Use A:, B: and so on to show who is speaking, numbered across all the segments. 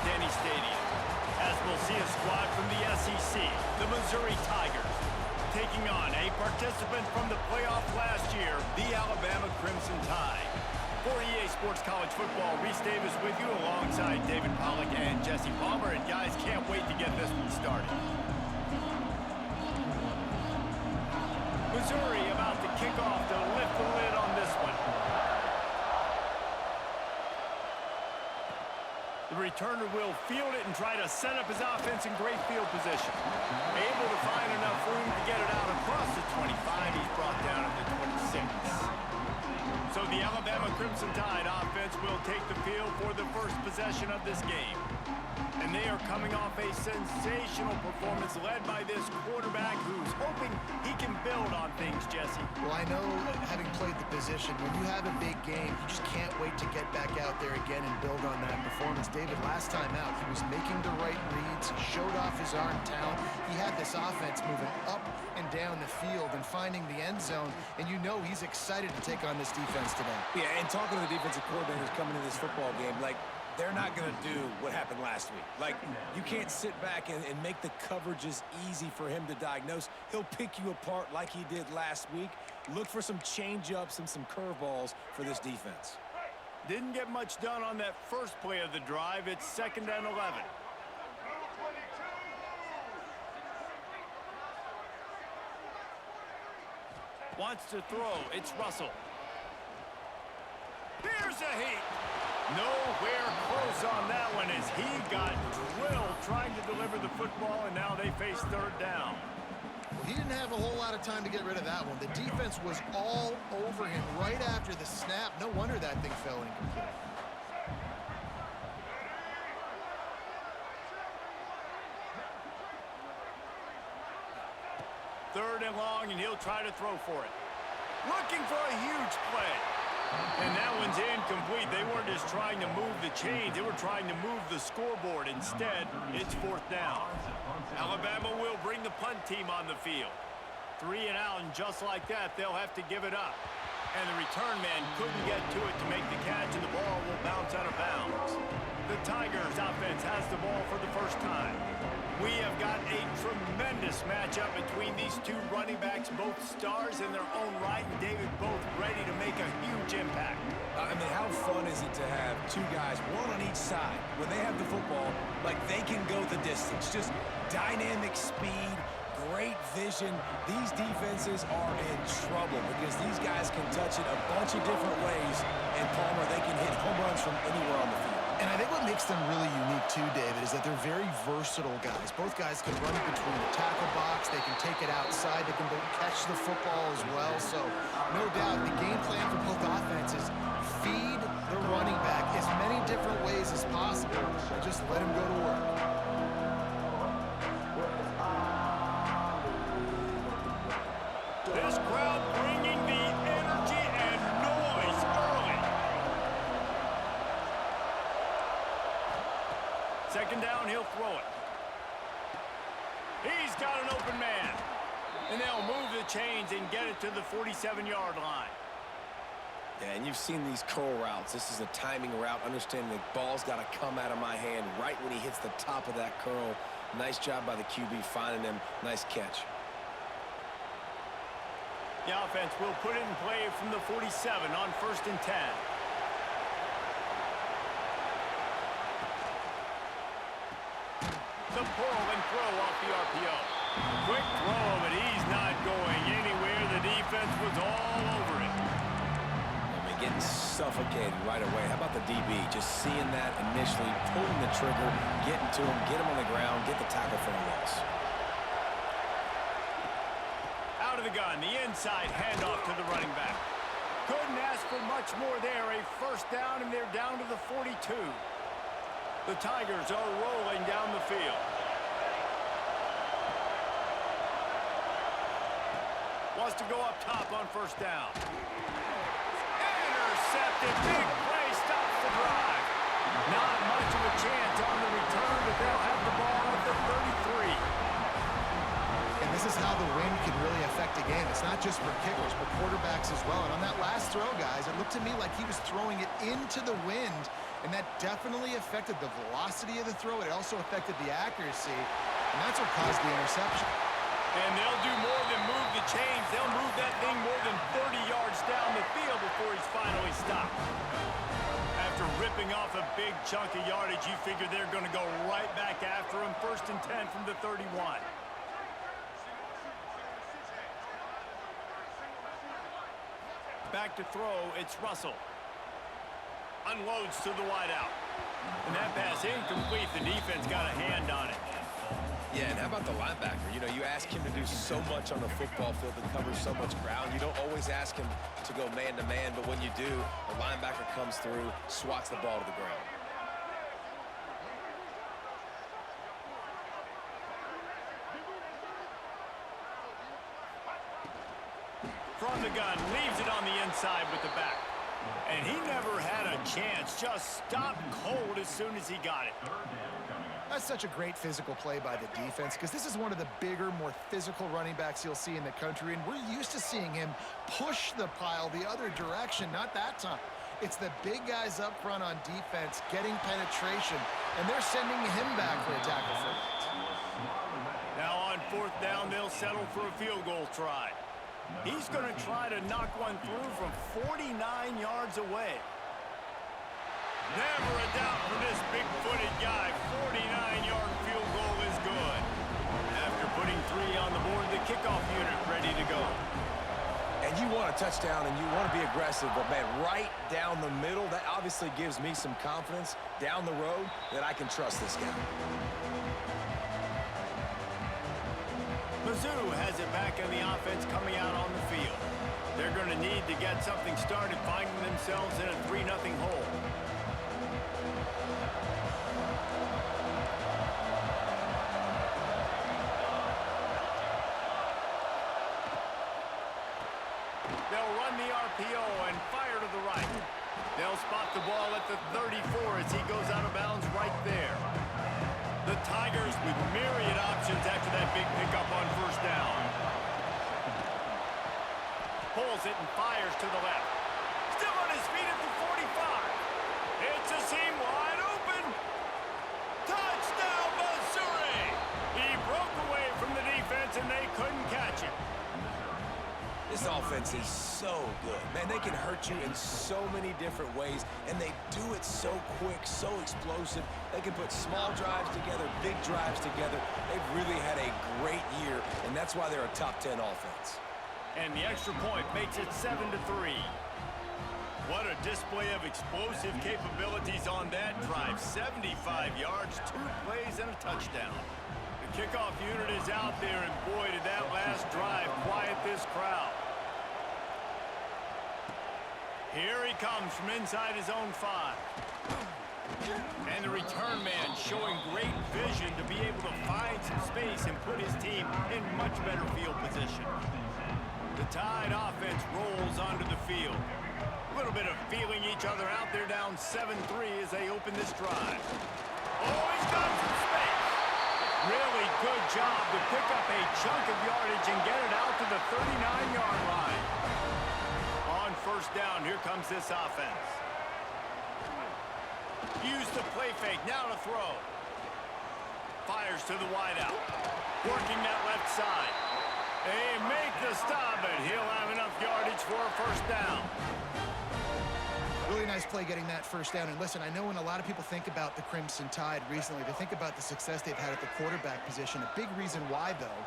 A: Denny Stadium, as we'll see a squad from the SEC, the Missouri Tigers, taking on a participant from the playoff last year, the Alabama Crimson Tide. For EA Sports College Football, Reese Davis with you alongside David Pollack and Jesse Palmer. And guys, can't wait to get this one started. Missouri about to kick off to lift the lid on this one. The returner will field it and try to set up his offense in great field position. Able to find enough room to get it out across the 25. He's brought down at the 26. So the Alabama Crimson Tide offense will take the field for the first possession of this game. And they are coming off a sensational performance led by this quarterback who's hoping he can build on things, Jesse.
B: Well, I know, having played the position, when you have a big game, you just can't wait to get back out there again and build on that performance. David, last time out, he was making the right reads. He showed off his arm talent. He had this offense moving up and down the field and finding the end zone. And you know he's excited to take on this defense today.
C: Yeah, and talking to the defensive coordinators coming into this football game, like, they're not going to do what happened last week. Like, you can't sit back and make the coverages easy for him to diagnose. He'll pick you apart like he did last week. Look for some change-ups and some curveballs for this defense.
A: Didn't get much done on that first play of the drive. It's 2nd and 11. Wants to throw. It's Russell. Here's a heat. Nowhere close on that one as he got drilled trying to deliver the football, and now they face 3rd down.
B: Well, he didn't have a whole lot of time to get rid of that one. The defense was all over him right after the snap. No wonder that thing fell incomplete.
A: Third and long, and he'll try to throw for it. Looking for a huge play. And that one's incomplete. They weren't just trying to move the chains. They were trying to move the scoreboard. Instead, it's 4th down. Alabama will bring the punt team on the field. 3 and out, and just like that, they'll have to give it up. And the return man couldn't get to it to make the catch, and the ball will bounce out of bounds. The Tigers offense has the ball for the first time. We have got a tremendous matchup between these two running backs, both stars in their own right, and David both ready to make a huge impact.
C: I mean, how fun is it to have two guys, one on each side, when they have the football, like they can go the distance. Just dynamic speed, great vision. These defenses are in trouble because these guys can touch it a bunch of different ways, and Palmer, they can hit home runs from anywhere on the field.
B: And I think what makes them really unique too, David, is that they're very versatile guys. Both guys can run between the tackle box. They can take it outside. They can catch the football as well. So, no doubt, the game plan for both offenses, feed the running back as many different ways as possible and just let him go to work.
A: This crowd bringing the energy and noise early. 2nd down, he'll throw it. He's got an open man. And they'll move the chains and get it to the 47-yard line.
C: Yeah, and you've seen these curl routes. This is a timing route, understanding the ball's got to come out of my hand right when he hits the top of that curl. Nice job by the QB finding him. Nice catch.
A: The offense will put it in play from the 47 on 1st and 10. The pull and throw off the RPO. Quick throw, but he's not going anywhere. The defense was all over it.
C: I mean, getting suffocated right away. How about the DB? Just seeing that initially, pulling the trigger, getting to him, get him on the ground, get the tackle for a loss.
A: Out of the gun, the inside handoff to the running back. Couldn't ask for much more there. A 1st down, and they're down to the 42. The Tigers are rolling down the field. Wants to go up top on 1st down. Intercepted. Big play. Stops the drive. Not much of a chance on the return, but they'll have the ball at the 33.
B: And this is how the wind can really affect a game. It's not just for kickers, but quarterbacks as well. And on that last throw, guys, it looked to me like he was throwing it into the wind, and that definitely affected the velocity of the throw. It also affected the accuracy, and that's what caused the interception.
A: And they'll do more than move the chains. They'll move that thing more than 30 yards down the field before he's finally stopped. After ripping off a big chunk of yardage, you figure they're going to go right back after him. 1st and 10 from the 31. Back to throw, it's Russell. Unloads to the wideout. And that pass incomplete. The defense got a hand on it.
C: Yeah, and how about the linebacker? You know, you ask him to do so much on the football field and cover so much ground. You don't always ask him to go man-to-man, but when you do, the linebacker comes through, swats the ball to the ground.
A: From the gun, leaves it on the inside with the back. And he never had a chance, just stopped cold as soon as he got it.
B: That's such a great physical play by the defense because this is one of the bigger, more physical running backs you'll see in the country, and we're used to seeing him push the pile the other direction, not that time. It's the big guys up front on defense getting penetration, and they're sending him back for a tackle for it.
A: Now on 4th down, they'll settle for a field goal try. He's going to try to knock one through from 49 yards away. Never a doubt for this big-footed guy. 49-yard field goal is good. After putting 3 on the board, the kickoff unit ready to go.
C: And you want a touchdown and you want to be aggressive, but man, right down the middle, that obviously gives me some confidence down the road that I can trust this guy.
A: Mizzou has it back in the offense coming out on the field. They're going to need to get something started, finding themselves in a 3-0 hole. They'll run the RPO and fire to the right. They'll spot the ball at the 34 as he goes out of bounds right there. The Tigers with myriad options after that big pickup on 1st down. Pulls it and fires to the left. Still on his feet at the 45. It's a seam wide open. Touchdown, Missouri! He broke away from the defense and they couldn't catch him.
C: This offense is so good. Man, they can hurt you in so many different ways, and they do it so quick, so explosive. They can put small drives together, big drives together. They've really had a great year, and that's why they're a top 10 offense.
A: And the extra point makes it 7-3. What a display of explosive capabilities on that drive. 75 yards, 2 plays, and a touchdown. The kickoff unit is out there, and boy, did that last drive quiet this crowd. Here he comes from inside his own 5. And the return man showing great vision to be able to find some space and put his team in much better field position. The Tide offense rolls onto the field. A little bit of feeling each other out there, down 7-3 as they open this drive. Oh, he's got some space. Really good job to pick up a chunk of yardage and get it out to the 39-yard line. On 1st down, here comes this offense. Use the play fake, now to throw. Fires to the wideout. Working that left side. They make the stop, but he'll have enough yardage for a 1st down.
B: Really nice play getting that 1st down. And listen, I know when a lot of people think about the Crimson Tide recently, they think about the success they've had at the quarterback position. A big reason why, though,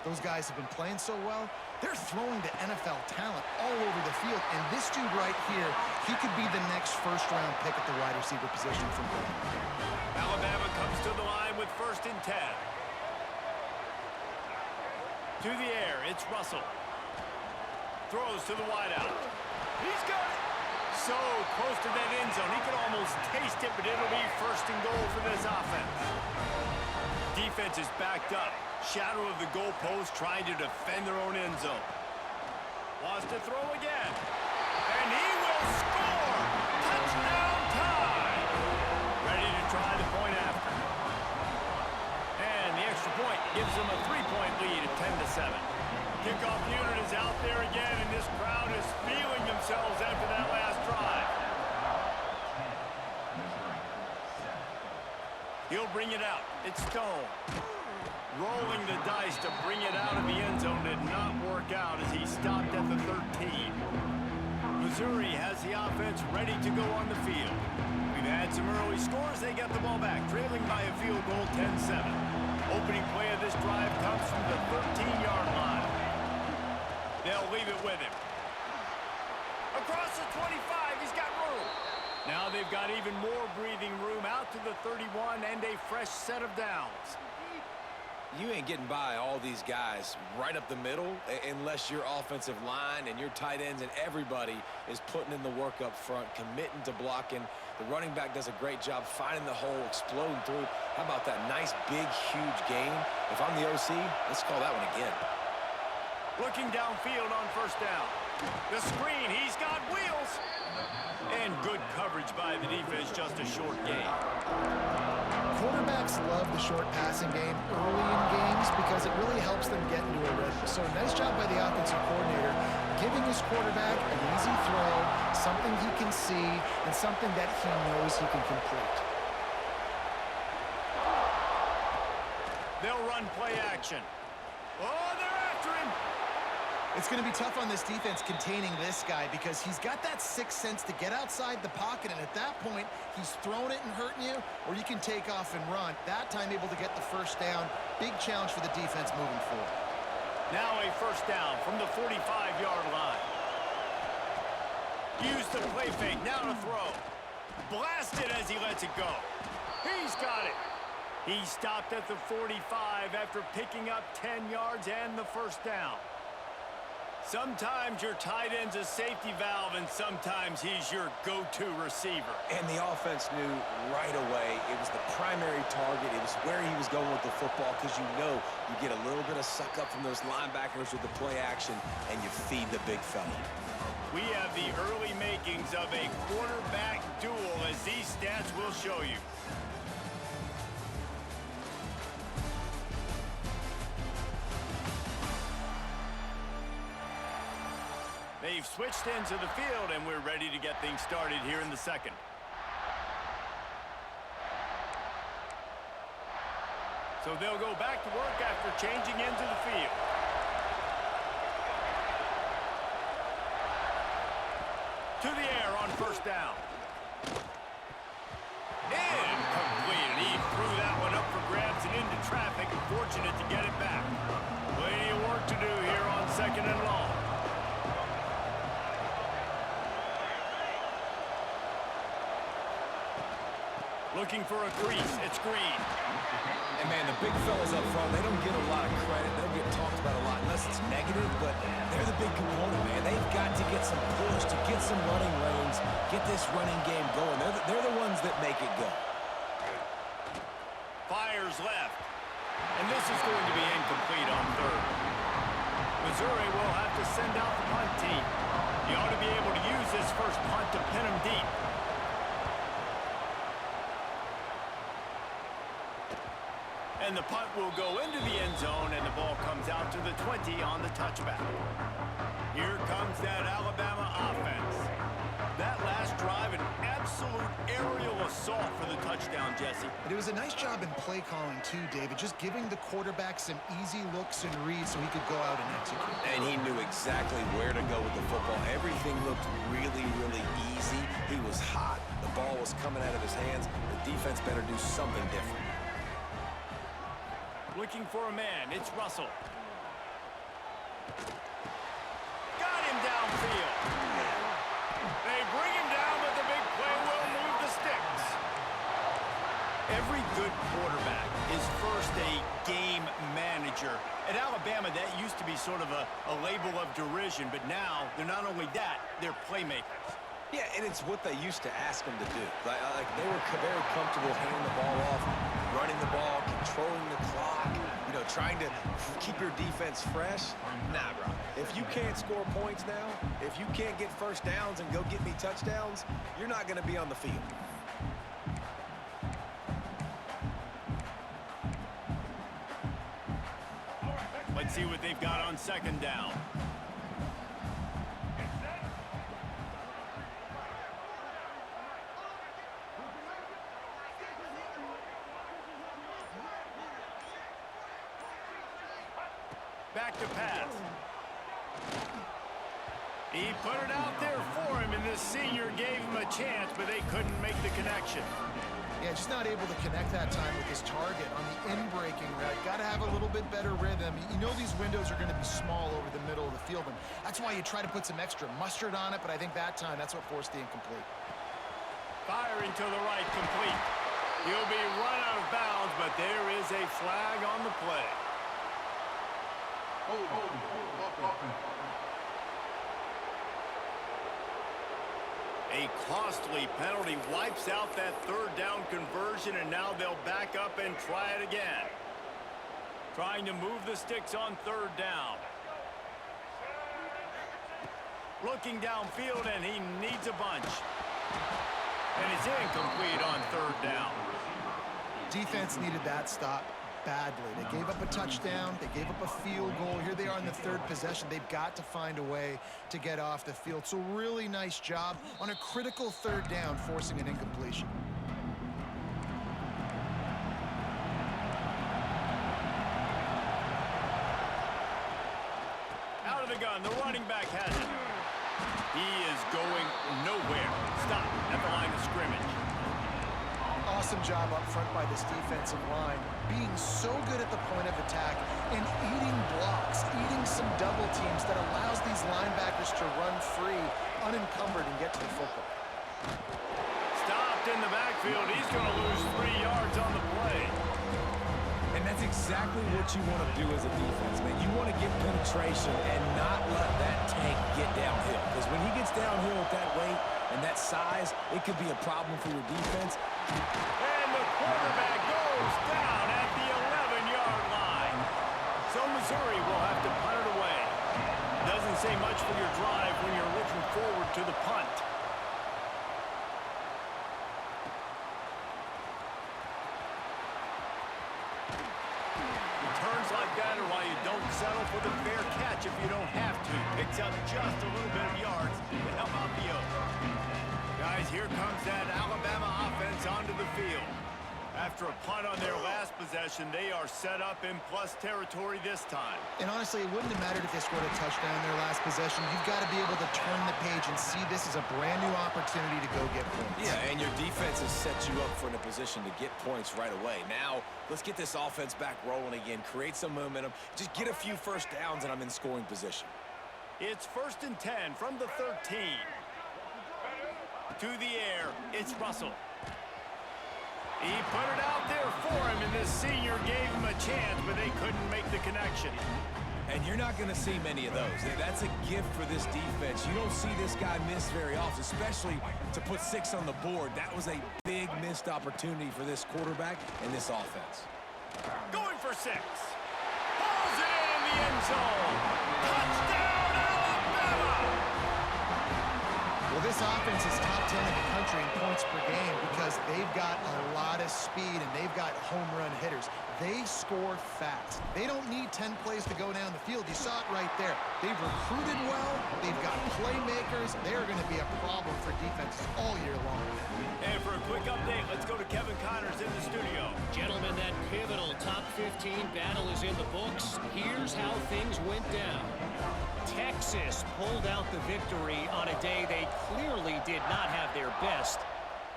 B: those guys have been playing so well, they're throwing to NFL talent all over the field. And this dude right here, he could be the next 1st-round pick at the wide receiver position from him.
A: Alabama comes to the line with 1st and 10. To the air, it's Russell. Throws to the wideout. He's got it. So close to that end zone. He could almost taste it, but it'll be 1st and goal for this offense. Defense is backed up. Shadow of the goalpost trying to defend their own end zone. Wants to throw again. And he will score! Touchdown Tide! Ready to try the point after. And the extra point gives them a 3-point lead at 10-7. Kickoff unit is out there again, and this crowd is feeling themselves after that last drive. He'll bring it out. It's Stone. Rolling the dice to bring it out of the end zone did not work out as he stopped at the 13. Missouri has the offense ready to go on the field. We've had some early scores. They get the ball back, trailing by a field goal 10-7. Opening play of this drive comes from the 13-yard line. They'll leave it with him. Across the 25, he's got room. Now they've got even more breathing room out to the 31 and a fresh set of downs.
C: You ain't getting by all these guys right up the middle unless your offensive line and your tight ends and everybody is putting in the work up front, committing to blocking. The running back does a great job finding the hole, exploding through. How about that nice, big, huge gain? If I'm the OC, let's call that one again.
A: Looking downfield on first down. The screen, he's got wheels. And good coverage by the defense, just a short gain.
B: Quarterbacks love the short passing game early in games because it really helps them get into a rhythm. So nice job by the offensive coordinator giving his quarterback an easy throw, something he can see, and something that he knows he can complete.
A: They'll run play action. Oh, they're after him.
B: It's going to be tough on this defense containing this guy because he's got that sixth sense to get outside the pocket, and at that point, he's throwing it and hurting you, or you can take off and run. That time able to get the first down. Big challenge for the defense moving forward.
A: Now a first down from the 45-yard line. Use the play fake, now to throw. Blasted as he lets it go. He's got it. He stopped at the 45 after picking up 10 yards and the first down. Sometimes your tight end's a safety valve, and sometimes he's your go-to receiver.
C: And the offense knew right away it was the primary target. It was where he was going with the football because you know you get a little bit of suck up from those linebackers with the play action, and you feed the big fella.
A: We have the early makings of a quarterback duel, as these stats will show you. They've switched into the field, and we're ready to get things started here in the second. So they'll go back to work after changing into the field. To the air on first down. Incomplete. He threw that one up for grabs and into traffic. Fortunate to get it back. Plenty of work to do here on second and long. Looking for a crease. It's Green.
C: And, man, the big fellas up front, they don't get a lot of credit. They don't get talked about a lot unless it's negative, but they're the big component, man. They've got to get some push, to get some running lanes, get this running game going. They're the ones that make it go.
A: Fires left. And this is going to be incomplete on third. Missouri will have to send out the punt team. He ought to be able to use this first punt to pin him deep. And the punt will go into the end zone, and the ball comes out to the 20 on the touchback. Here comes that Alabama offense. That last drive, an absolute aerial assault for the touchdown, Jesse.
B: But it was a nice job in play calling, too, David, just giving the quarterback some easy looks and reads so he could go out and execute.
C: And he knew exactly where to go with the football. Everything looked really, really easy. He was hot. The ball was coming out of his hands. The defense better do something different.
A: Looking for a man. It's Russell. Got him downfield. They bring him down, but the big play will move the sticks. Every good quarterback is first a game manager. At Alabama, that used to be sort of a label of derision, but now they're not only that, they're playmakers.
C: Yeah, and it's what they used to ask them to do. Like they were very comfortable handing the ball off, running the ball, controlling the clock, you know, trying to keep your defense fresh. Nah, bro. If you can't score points now, if you can't get first downs and go get me touchdowns, you're not going to be on the field.
A: Let's see what they've got on second down. Back to pass. He put it out there for him, and this senior gave him a chance, but they couldn't make the connection.
B: Yeah, just not able to connect that time with his target on the in-breaking route. Got to have a little bit better rhythm. You know these windows are going to be small over the middle of the field, and that's why you try to put some extra mustard on it, but I think that time, that's what forced the incomplete.
A: Firing to the right, complete. He'll be run out of bounds, but there is a flag on the play. A costly penalty wipes out that third down conversion, and now they'll back up and try it again. Trying to move the sticks on third down. Looking downfield, and he needs a bunch. And it's incomplete on third down.
B: Defense needed that stop badly. They gave up a touchdown. They gave up a field goal. Here they are in the third possession. They've got to find a way to get off the field. So really nice job on a critical third down, forcing an incompletion.
A: Out of the gun, the running back has it. He is going nowhere. Stop at the line of scrimmage.
B: Awesome job up front by this defensive line, being so good at the point of attack and eating blocks, eating some double teams that allows these linebackers to run free, unencumbered, and get to the football.
A: Stopped in the backfield. He's going to lose 3 yards on the play.
C: And that's exactly what you want to do as a defense, man. You want to get penetration and not let that tank get downhill. Because when he gets downhill with that weight and that size, it could be a problem for your defense.
A: And the quarterback goes down at the 11-yard line. So Missouri will have to punt it away. Doesn't say much for your drive when you're looking forward to the punt. Returns like that are why you don't settle for the fair catch if you don't have to. Picks up just a little bit of yards to help out the Oaks. Guys, here comes that Alabama offense onto the field. After a punt on their last possession, they are set up in plus territory this time.
B: And honestly, it wouldn't have mattered if they scored a touchdown in their last possession. You've got to be able to turn the page and see this as a brand new opportunity to go get points.
C: Yeah, and your defense has set you up for in a position to get points right away. Now, let's get this offense back rolling again, create some momentum, just get a few first downs, and I'm in scoring position.
A: It's 1st and 10 from the 13. To the air, it's Russell. He put it out there for him, and this senior gave him a chance, but they couldn't make the connection.
C: And you're not going to see many of those. That's a gift for this defense. You don't see this guy miss very often, especially to put 6 on the board. That was a big missed opportunity for this quarterback and this offense.
A: Going for 6. Pulls it in the end zone. Touchdown, Alabama!
B: Well, this offense is top 10 in the country in points per game because they've got a lot of speed and they've got home run hitters. They score fast. They don't need 10 plays to go down the field. You saw it right there. They've recruited well. They've got playmakers. They're going to be a problem for defenses all year long.
A: And for a quick update, let's go to Kevin Connors in the studio.
D: Gentlemen, that pivotal top 15 battle is in the books. Here's how things went down. Texas pulled out the victory on a day they clearly did not have their best.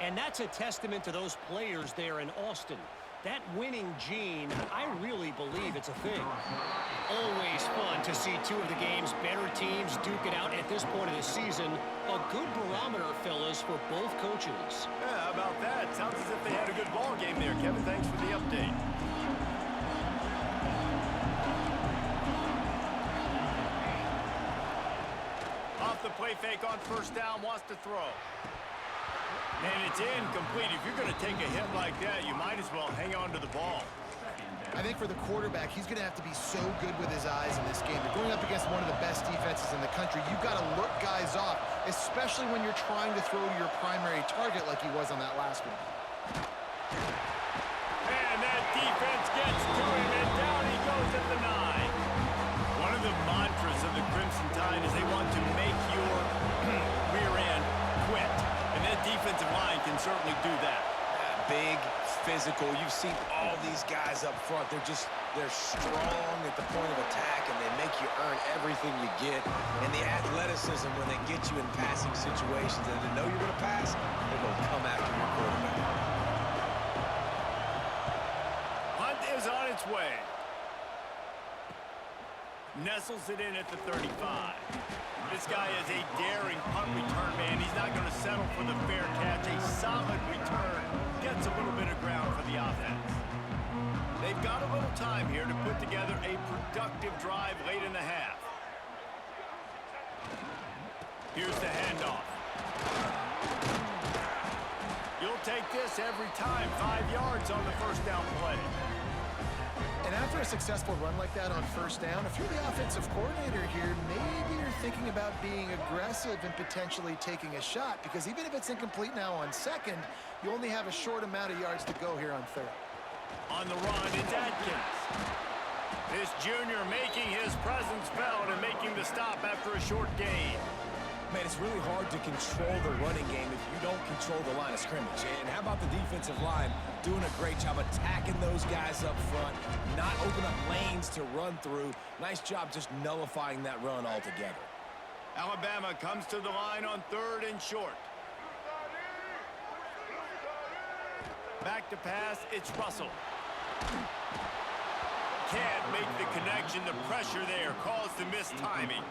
D: And that's a testament to those players there in Austin. That winning gene, I really believe it's a thing. Always fun to see two of the game's better teams duke it out at this point of the season. A good barometer, fellas, for both coaches.
A: Yeah, how about that? Sounds as if they had a good ball game there. Kevin, thanks for the update. Off the play fake on first down, wants to throw. And it's incomplete. If you're going to take a hit like that, you might as well hang on to the ball.
B: I think for the quarterback, he's going to have to be so good with his eyes in this game. They're going up against one of the best defenses in the country. You've got to look guys off, especially when you're trying to throw to your primary target like he was on that last one.
A: And that defense gets to him, and down he goes at the 9. One of the mantras of the Crimson Tide is they want to make your rear end quit. And that defensive line can certainly do that.
C: Big, physical. physical. You've seen all these guys up front. They're strong at the point of attack, and they make you earn everything you get. And the athleticism, when they get you in passing situations and they know you're going to pass, they're going to come after your quarterback.
A: Hunt is on its way. Nestles it in at the 35. This guy is a daring punt return man. He's not going to settle for the fair catch. A solid return gets a little bit of ground for the offense. They've got a little time here to put together a productive drive late in the half. Here's the handoff. You'll take this every time. 5 yards on the first down play.
B: And after a successful run like that on first down, if you're the offensive coordinator here, maybe you're thinking about being aggressive and potentially taking a shot, because even if it's incomplete now on second, you only have a short amount of yards to go here on third.
A: On the run, it's Atkins. This junior making his presence felt and making the stop after a short gain.
C: Man, it's really hard to control the running game if you don't control the line of scrimmage. And how about the defensive line doing a great job attacking those guys up front, not open up lanes to run through. Nice job just nullifying that run altogether.
A: Alabama comes to the line on 3rd and short. Back to pass, it's Russell. Can't make the connection. The pressure there caused the missed timing.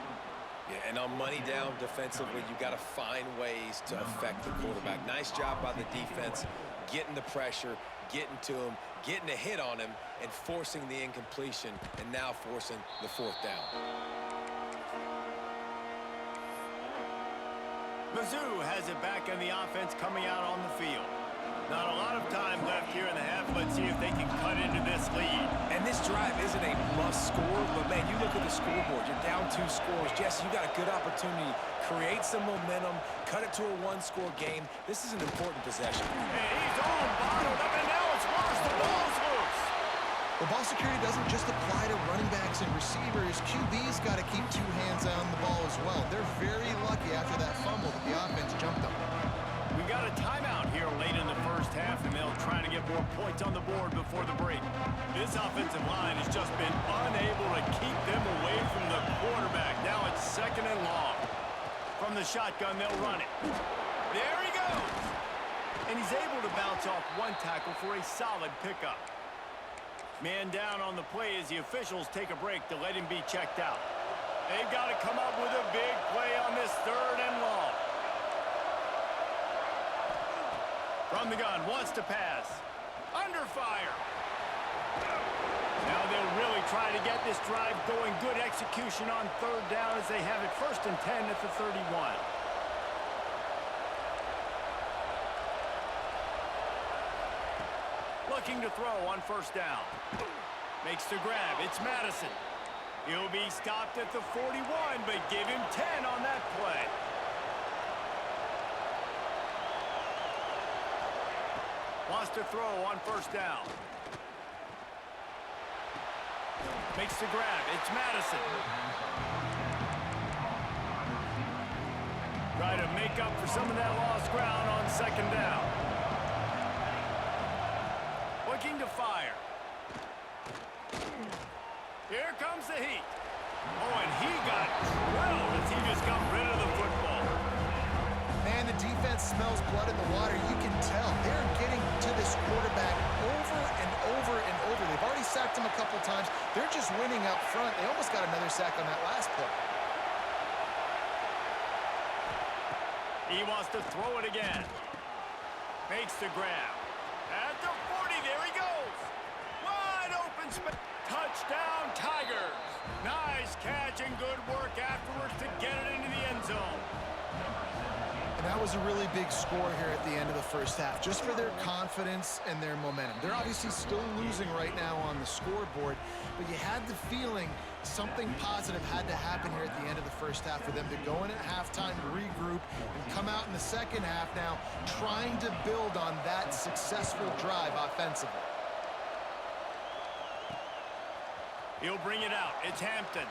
C: Yeah, and on money down defensively, you got to find ways to affect the quarterback. Nice job by the defense, getting the pressure, getting to him, getting a hit on him, and forcing the incompletion, and now forcing the 4th down.
A: Mizzou has it back in the offense coming out on the field. Not a lot of time left here in the half. Let's see if they can cut into this lead.
C: And this drive isn't a must score, but man, you look at the scoreboard. You're down 2 scores. Jesse, you got a good opportunity. Create some momentum. Cut it to a 1-score game. This is an important possession.
A: And he's all bottled up, and now it's lost. The ball's loose.
B: Well, ball security doesn't just apply to running backs and receivers. QB's got to keep 2 hands on the ball as well. They're very lucky after that fumble that the offense jumped them.
A: We got a timeout here late in the first half, and they'll try to get more points on the board before the break. This offensive line has just been unable to keep them away from the quarterback. Now it's 2nd and long. From the shotgun, they'll run it. There he goes. And he's able to bounce off 1 tackle for a solid pickup. Man down on the play as the officials take a break to let him be checked out. They've got to come up with a big play on this 3rd and long. From the gun, wants to pass. Under fire. Now they'll really try to get this drive going. Good execution on 3rd down as they have it 1st and 10 at the 31. Looking to throw on 1st down. Makes the grab. It's Madison. He'll be stopped at the 41, but give him 10 on that play. Wants to throw on 1st down. Makes the grab. It's Madison. Try to make up for some of that lost ground on 2nd down. Looking to fire. Here comes the heat. Oh, and he got drilled as he just got rid of the football.
B: Man, the defense smells blood in the water. You can tell. They're getting to this quarterback over and over and over. They've already sacked him a couple times. They're just winning up front. They almost got another sack on that last play.
A: He wants to throw it again. Makes the grab. At the 40, there he goes. Wide open space. Touchdown, Tigers. Nice catch and good work afterwards to get it into the end zone.
B: And that was a really big score here at the end of the first half, just for their confidence and their momentum. They're obviously still losing right now on the scoreboard, but you had the feeling something positive had to happen here at the end of the first half for them to go in at halftime, regroup, and come out in the second half now trying to build on that successful drive offensively.
A: He'll bring it out. It's Hampton.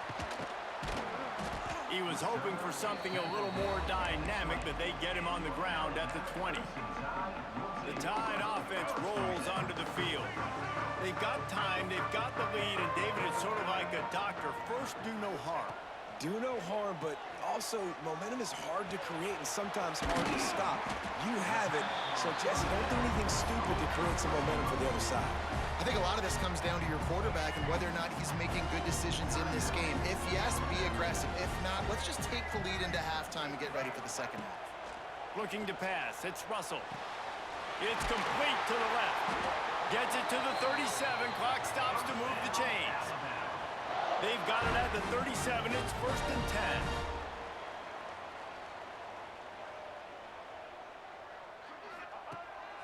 A: He was hoping for something a little more dynamic, but they get him on the ground at the 20. The Tide offense rolls onto the field. They've got time, they've got the lead, and David, it's sort of like a doctor. First, do no harm.
C: Do no harm, but also momentum is hard to create and sometimes hard to stop. You have it, so Jesse, don't do anything stupid to create some momentum for the other side.
B: I think a lot of this comes down to your quarterback and whether or not he's making good decisions in this game. If yes, be aggressive. If not, let's just take the lead into halftime and get ready for the second half.
A: Looking to pass, it's Russell. It's complete to the left. Gets it to the 37. Clock stops to move the chains. They've got it at the 37. It's 1st and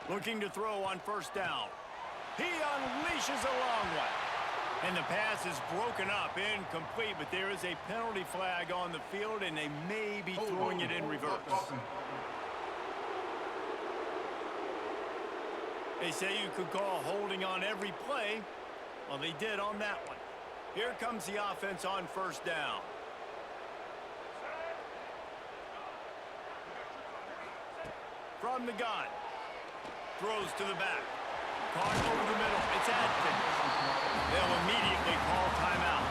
A: 10. Looking to throw on 1st down. He unleashes a long one. And the pass is broken up, incomplete, but there is a penalty flag on the field, and they may be throwing it in reverse. They say you could call holding on every play. Well, they did on that one. Here comes the offense on 1st down. From the gun. Throws to the back. Caught over the middle. It's Adkins. They'll immediately call timeout.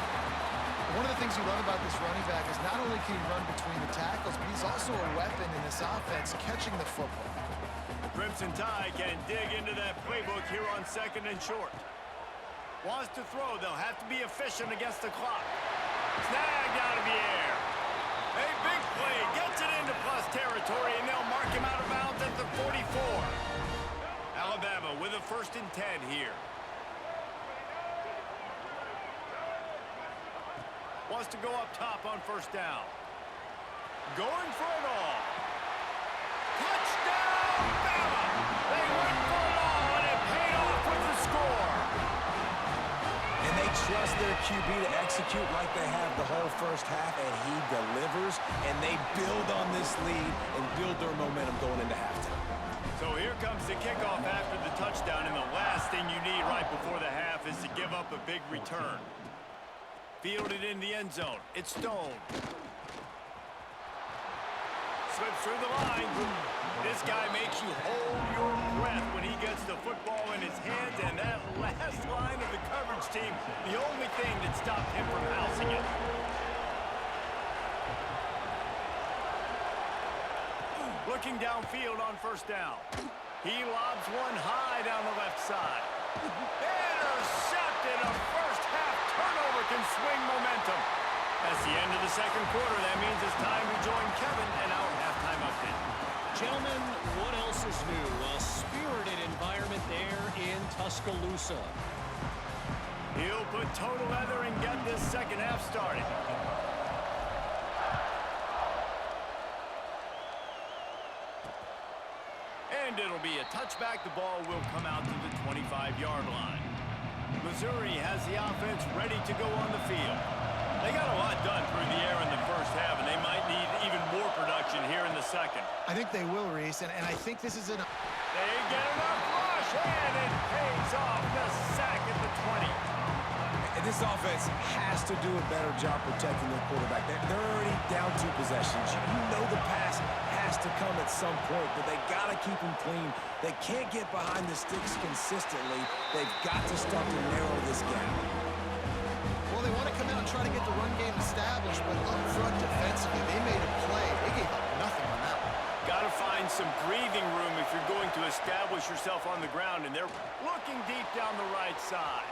B: One of the things you love about this running back is not only can he run between the tackles, but he's also a weapon in this offense, catching the football.
A: The Crimson Tide can dig into that playbook here on 2nd and short. Wants to throw. They'll have to be efficient against the clock. Snagged out of the air. A big play. Gets it into plus territory, and they'll mark him out of bounds at the 44. Alabama with a 1st and 10 here. Wants to go up top on 1st down. Going for it all. Touchdown, Bama! They went for it all, and it paid off with the score.
C: And they trust their QB to execute like they have the whole 1st half, and he delivers, and they build on this lead and build their momentum going into halftime.
A: So here comes the kickoff after the touchdown, and the last thing you need right before the half is to give up a big return. Fielded in the end zone. It's Stone. Slips through the line. This guy makes you hold your breath when he gets the football in his hands, and that last line of the coverage team, the only thing that stopped him from housing it. Looking downfield on 1st down. He lobs one high down the left side. Intercepted. A 1st half turnover can swing momentum. That's the end of the 2nd quarter. That means it's time to join Kevin and our halftime update.
D: Gentlemen, what else is new? A spirited environment there in Tuscaloosa.
A: He'll put total leather and get this 2nd half started. And it'll be a touchback. The ball will come out to the 25-yard line. Missouri has the offense ready to go on the field. They got a lot done through the air in the 1st half, and they might need even more production here in the 2nd.
B: I think they will, Reese, and I think this is an...
A: They get enough rush, and it pays off. The sack at the 20.
C: And this offense has to do a better job protecting their quarterback. They're already down 2 possessions. You know the pass has to come at some point, but they got to keep him clean. They can't get behind the sticks consistently. They've got to start to narrow this gap.
B: Well, they want to come out and try to get the run game established, but up front defensively, they made a play. They gave up nothing on that one.
A: Got to find some breathing room if you're going to establish yourself on the ground, and they're looking deep down the right side.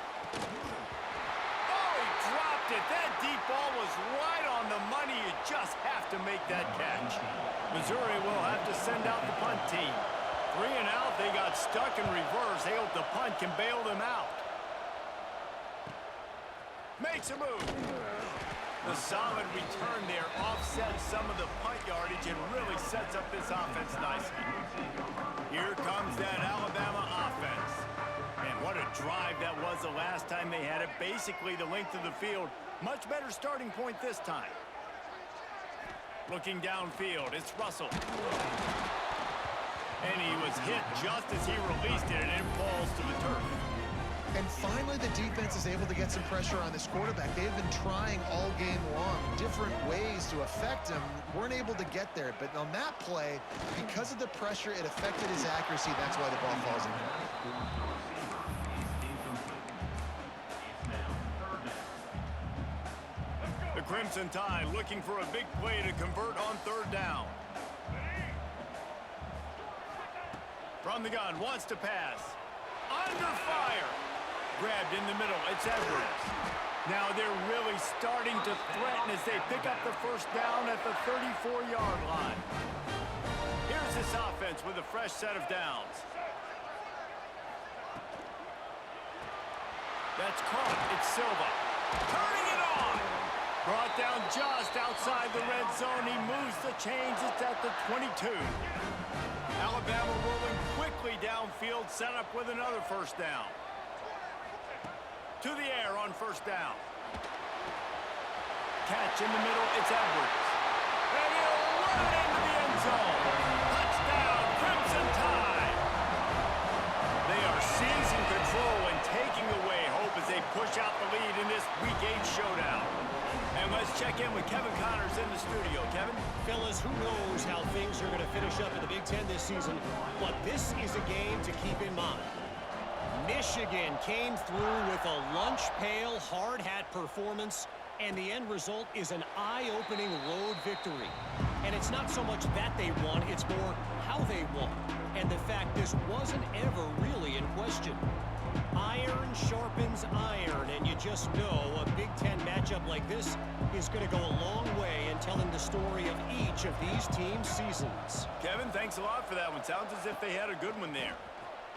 A: Dropped it. That deep ball was right on the money. You just have to make that catch. Missouri will have to send out the punt team. 3 and out. They got stuck in reverse. They hope the punt can bail them out. Makes a move. The solid return there offsets some of the punt yardage and really sets up this offense nicely. Here comes that Alabama offense. And what a drive that was the last time they had it. Basically the length of the field. Much better starting point this time. Looking downfield, it's Russell. And he was hit just as he released it, and it falls to the turf.
B: And finally, the defense is able to get some pressure on this quarterback. They've been trying all game long, different ways to affect him. Weren't able to get there. But on that play, because of the pressure, it affected his accuracy. That's why the ball falls in.
A: The Crimson Tide looking for a big play to convert on third down. From the gun, wants to pass. Under fire. Grabbed in the middle. It's Edwards. Now they're really starting to threaten as they pick up the first down at the 34-yard line. Here's this offense with a fresh set of downs. That's caught. It's Silva. Turning it on. Brought down just outside the red zone. He moves the chains. It's at the 22. Alabama rolling quickly downfield, set up with another first down. To the air on first down. Catch in the middle. It's Edwards. And he'll run into the end zone. Touchdown, Crimson Tide. They are seizing control and taking away hope as they push out the lead in this Week 8 showdown. And let's check in with Kevin Connors in the studio. Kevin?
D: Fellas, who knows how things are going to finish up in the Big Ten this season, but this is a game to keep in mind. Michigan came through with a lunch pail, hard hat performance, and the end result is an eye-opening road victory. And it's not so much that they won, it's more how they won. And the fact this wasn't ever really in question. Iron sharpens iron, and you just know a Big Ten matchup like this is going to go a long way in telling the story of each of these teams' seasons.
A: Kevin, thanks a lot for that one. Sounds as if they had a good one there.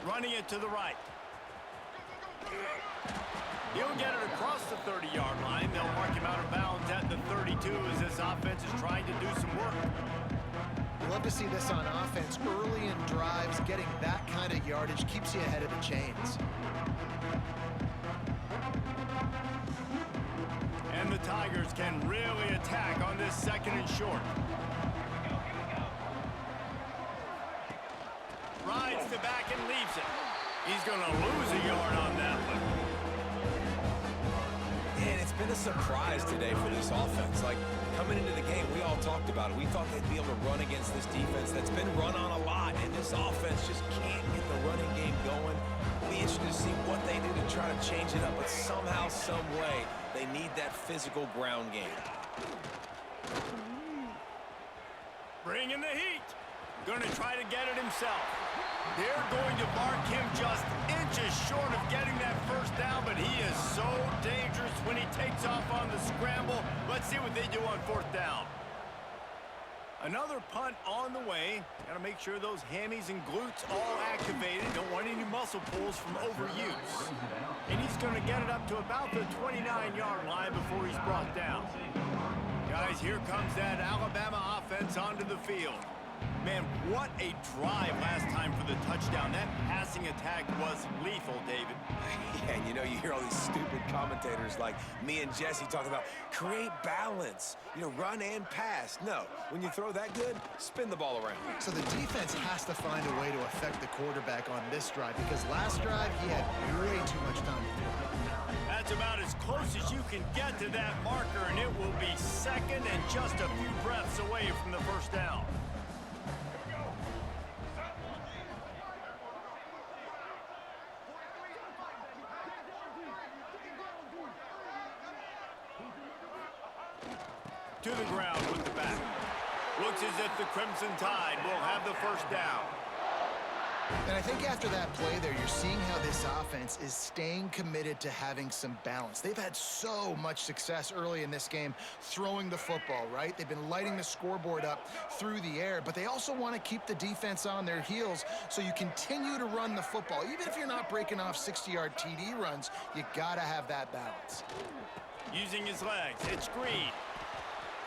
A: Running it to the right. He'll get it across the 30-yard line. They'll mark him out of bounds at the 32 as this offense is trying to do some work.
B: We love to see this on offense. Early in drives, getting that kind of yardage keeps you ahead of the chains.
A: And the Tigers can really attack on this second and short. Rides the back and leaves it. He's going to lose a yard on that one.
C: And it's been a surprise today for this offense. Like, coming into the game, we all talked about it. We thought they'd be able to run against this defense that's been run on a lot, and this offense just can't get the running game going. It'll be interesting to see what they do to try to change it up, but somehow, some way, they need that physical ground game.
A: Bringing the heat. Going to try to get it himself. They're going to mark him just inches short of getting that first down, but he is so dangerous when he takes off on the scramble. Let's see what they do on fourth down. Another punt on the way. Got to make sure those hammies and glutes all activated. Don't want any muscle pulls from overuse. And he's going to get it up to about the 29-yard line before he's brought down. Guys, here comes that Alabama offense onto the field. Man, what a drive last time for the touchdown. That passing attack was lethal, David.
C: Yeah, and you know, you hear all these stupid commentators like me and Jesse talking about create balance, you know, run and pass. No, when you throw that good, spin the ball around.
B: So the defense has to find a way to affect the quarterback on this drive, because last drive he had way too much time to throw.
A: That's about as close as you can get to that marker, and it will be second and just a few breaths away from the first down. To the ground with the back. Looks as if the Crimson Tide will have the first down.
B: And I think after that play there, you're seeing how this offense is staying committed to having some balance. They've had so much success early in this game throwing the football, right? They've been lighting the scoreboard up through the air, but they also want to keep the defense on their heels, so you continue to run the football. Even if you're not breaking off 60-yard TD runs, you got to have that balance.
A: Using his legs, it's Green.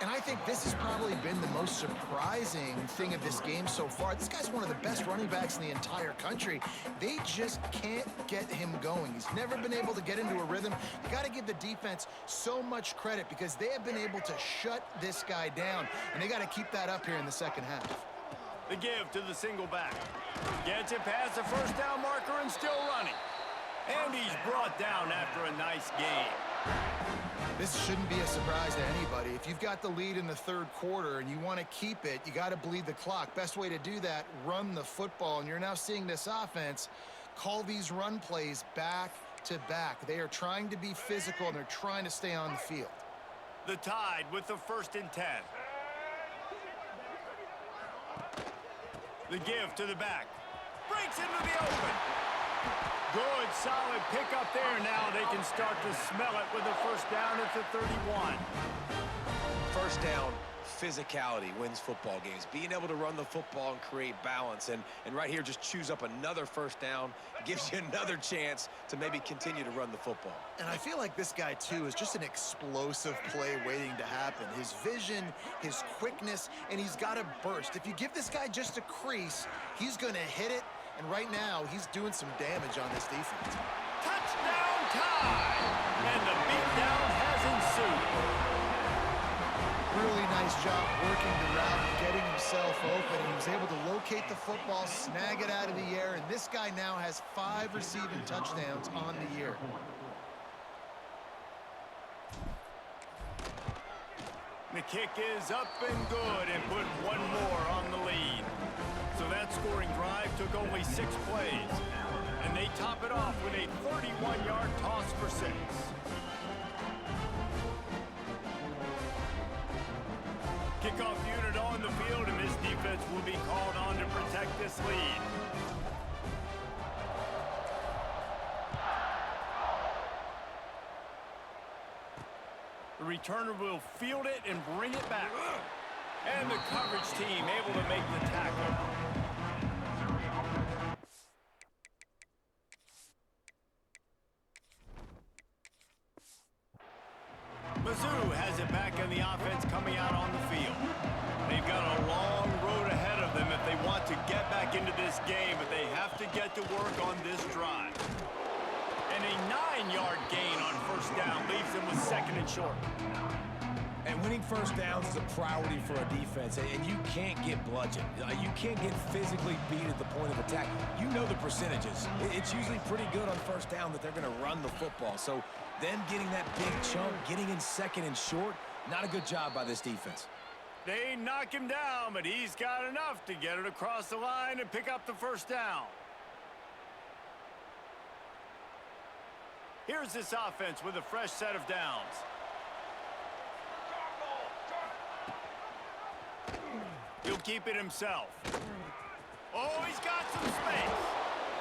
B: And I think this has probably been the most surprising thing of this game so far. This guy's one of the best running backs in the entire country. They just can't get him going. He's never been able to get into a rhythm. You got to give the defense so much credit because they have been able to shut this guy down, and they got to keep that up here in the second half.
A: The give to the single back. Gets it past the first down marker and still running. And he's brought down after a nice game.
B: This shouldn't be a surprise to anybody. If you've got the lead in the third quarter and you want to keep it, you got to bleed the clock. Best way to do that, run the football. And you're now seeing this offense call these run plays back to back. They are trying to be physical, and they're trying to stay on the field.
A: The Tide with the 1st and 10. The give to the back. Breaks into the open. Good, solid pickup there. Now they can start to smell it with a 1st down at the 31.
C: 1st down, physicality wins football games. Being able to run the football and create balance. And right here, just choose up another 1st down. Gives you another chance to maybe continue to run the football.
B: And I feel like this guy, too, is just an explosive play waiting to happen. His vision, his quickness, and he's got a burst. If you give this guy just a crease, he's going to hit it. And right now, he's doing some damage on this defense.
A: Touchdown Tide! And the beatdown has ensued.
B: Really nice job working the route, getting himself open. He was able to locate the football, snag it out of the air, and this guy now has 5 receiving touchdowns on the year.
A: The kick is up and good and put one more on the lead. So that scoring drive took only 6 plays. And they top it off with a 31-yard toss for 6. Kickoff unit on the field, and this defense will be called on to protect this lead. The returner will field it and bring it back. And the coverage team able to make the tackle. Mizzou has it back in the offense coming out on the field. They've got a long road ahead of them if they want to get back into this game, but they have to get to work on this drive. And a 9-yard gain on 1st down leaves them with 2nd and short.
C: And winning 1st downs is a priority for a defense, and you can't get bludgeoned. You can't get physically beat at the point of attack. You know the percentages. It's usually pretty good on 1st down that they're going to run the football. So them getting that big chunk, getting in 2nd and short, not a good job by this defense.
A: They knock him down, but he's got enough to get it across the line and pick up the 1st down. Here's this offense with a fresh set of downs. He'll keep it himself. Oh, he's got some space.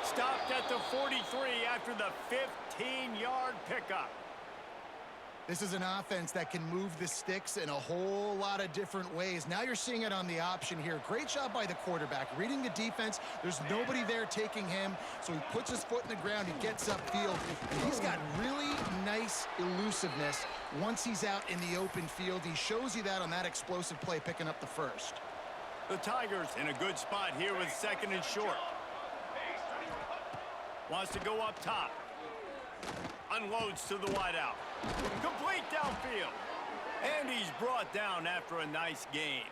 A: Stopped at the 43 after the 15-yard pickup.
B: This is an offense that can move the sticks in a whole lot of different ways. Now you're seeing it on the option here. Great job by the quarterback. Reading the defense, there's nobody there taking him, so he puts his foot in the ground, he gets upfield, and he's got really nice elusiveness once he's out in the open field. He shows you that on that explosive play, picking up the 1st.
A: The Tigers in a good spot here with 2nd and short. Wants to go up top. Unloads to the wideout. Complete downfield. And he's brought down after a nice gain.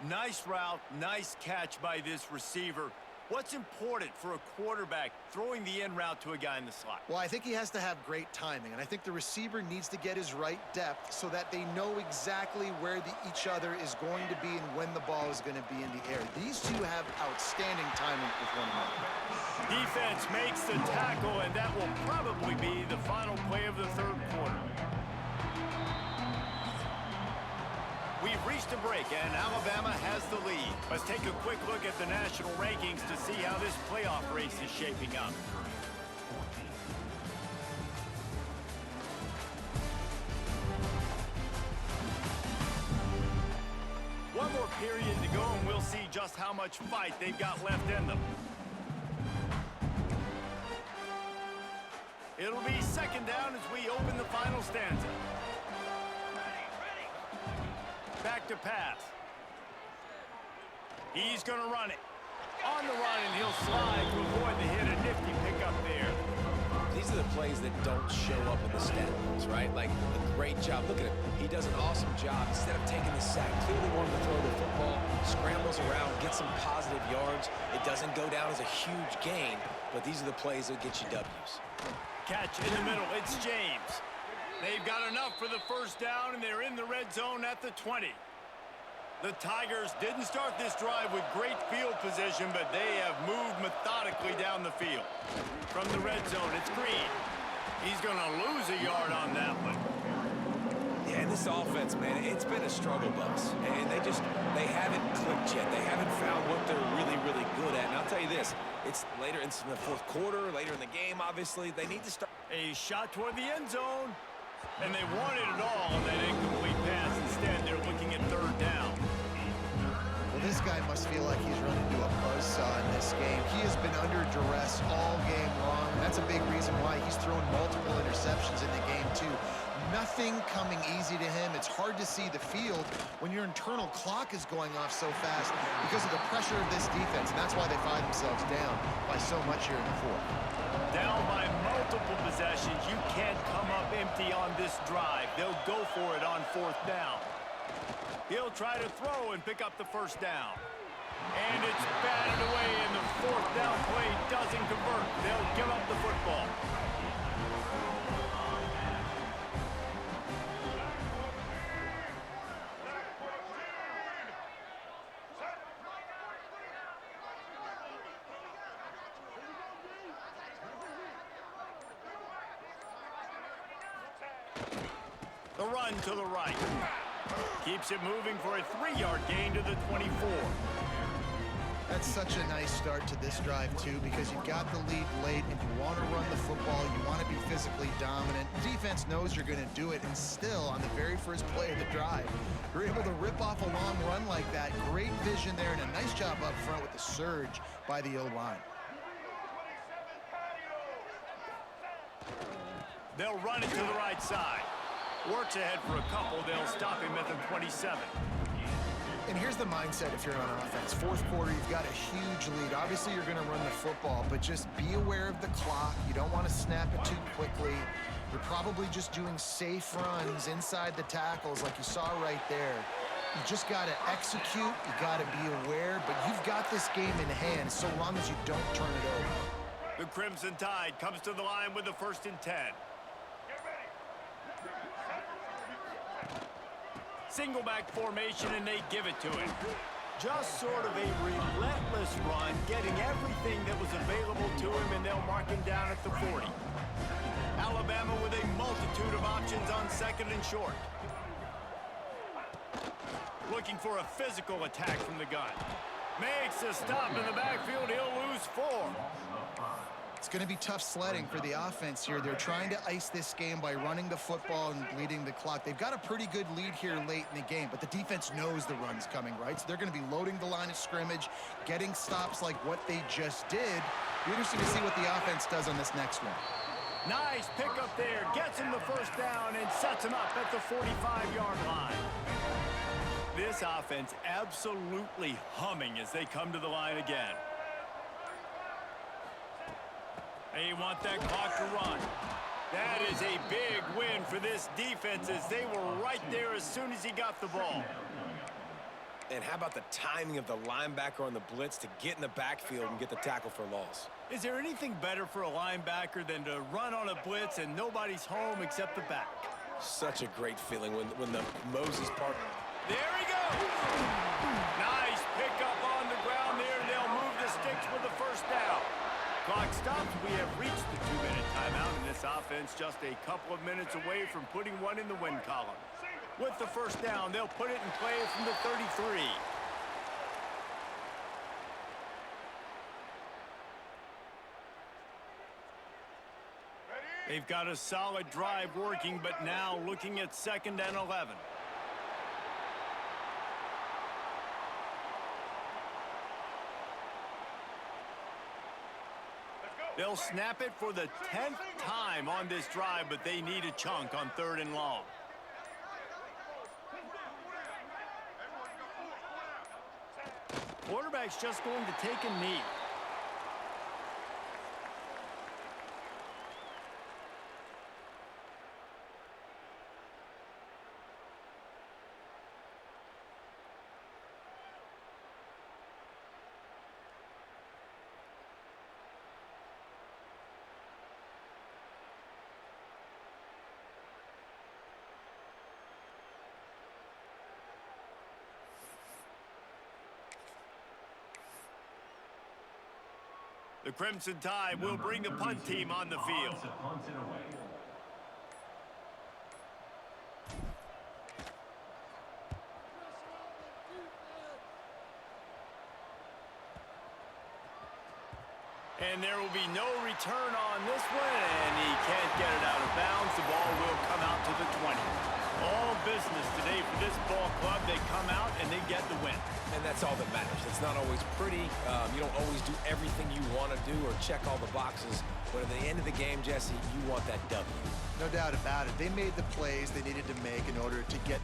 A: Nice route, nice catch by this receiver. What's important for a quarterback throwing the in route to a guy in the slot?
B: Well, I think he has to have great timing, and I think the receiver needs to get his right depth so that they know exactly where each other is going to be and when the ball is going to be in the air. These two have outstanding timing with one another.
A: Defense makes the tackle, and that will probably be the final play of the 3rd quarter. We've reached a break, and Alabama has the lead. Let's take a quick look at the national rankings to see how this playoff race is shaping up. One more period to go, and we'll see just how much fight they've got left in them. It'll be 2nd down as we open the final stanza. Back to pass. He's going to run it. On the run, and he'll slide to avoid the hit. A nifty pickup there.
C: These are are the plays that don't show up in the stat books, right? Like a great job. Look at him. He does an awesome job. Instead of taking the sack, clearly wanting to throw the football, scrambles around, gets some positive yards. It doesn't go down as a huge gain, but these are the plays that get you W's.
A: Catch in the middle. It's James. They've got enough for the first down, and they're in the red zone at the 20. The Tigers didn't start this drive with great field position, but they have moved methodically down the field. From the red zone, it's Green. He's going to lose a yard on that one.
C: Yeah, and this offense, man, it's been a struggle bus. And they haven't clicked yet. They haven't found what they're really, really good at. And I'll tell you this, it's later in the fourth quarter, later in the game, obviously. They need to start.
A: A shot toward the end zone. And they wanted it all on that incomplete pass. Instead, they're looking at third down.
B: Well, this guy must feel like he's run into a buzzsaw in this game. He has been under duress all game long. That's a big reason why he's thrown multiple interceptions in the game, too. Nothing coming easy to him. It's hard to see the field when your internal clock is going off so fast because of the pressure of this defense, and that's why they find themselves down by so much here in the fourth.
A: Down by multiple possessions. You can't come up empty on this drive. They'll go for it on fourth down. He'll try to throw and pick up the first down. And it's batted away, and the fourth down play doesn't convert. They'll give up the football. The run to the right. Keeps it moving for a 3-yard gain to the 24.
B: That's such a nice start to this drive, too, because you've got the lead late and you want to run the football. You want to be physically dominant. Defense knows you're going to do it, and still, on the very first play of the drive, you're able to rip off a long run like that. Great vision there, and a nice job up front with the surge by the O-line.
A: They'll run it to the right side. Works ahead for a couple. They'll stop him at the 27.
B: And here's the mindset if you're on offense. Fourth quarter, you've got a huge lead. Obviously, you're going to run the football, but just be aware of the clock. You don't want to snap it too quickly. You're probably just doing safe runs inside the tackles like you saw right there. You just got to execute. You got to be aware, but you've got this game in hand so long as you don't turn it over.
A: The Crimson Tide comes to the line with the 1st and 10. Single back formation, and they give it to him. Just sort of a relentless run, getting everything that was available to him, and they'll mark him down at the 40. Alabama with a multitude of options on 2nd and short. Looking for a physical attack from the gun. Makes a stop in the backfield. He'll lose 4.
B: It's going to be tough sledding for the offense here. They're trying to ice this game by running the football and bleeding the clock. They've got a pretty good lead here late in the game, but the defense knows the run's coming, right? So they're going to be loading the line of scrimmage, getting stops like what they just did. Be interesting to see what the offense does on this next one.
A: Nice pickup there. Gets him the first down and sets him up at the 45-yard line. This offense absolutely humming as they come to the line again. They want that clock to run. That is a big win for this defense as they were right there as soon as he got the ball.
C: And how about the timing of the linebacker on the blitz to get in the backfield and get the tackle for a loss?
A: Is there anything better for a linebacker than to run on a blitz and nobody's home except the back?
C: Such a great feeling when the Moses part.
A: There he goes. Nice pickup on the ground there. They'll move the sticks with the first down. Clock stops. We have reached the 2-minute timeout, and this offense just a couple of minutes away from putting one in the win column. With the first down, they'll put it in play from the 33. They've got a solid drive working, but now looking at 2nd and 11. They'll snap it for the 10th time on this drive, but they need a chunk on 3rd and long. Quarterback's just going to take a knee. The Crimson Tide will bring the punt team on the field. And there will be no return on this one, and he can't get it out of bounds. The ball will come out to the 20. All business today for this ball club. They come out and they get the win.
C: And that's all that matters. It's not always pretty. You don't always do everything you want to do or check all the boxes. But at the end of the game, Jesse, you want that W.
B: No doubt about it. They made the plays they needed to make in order to get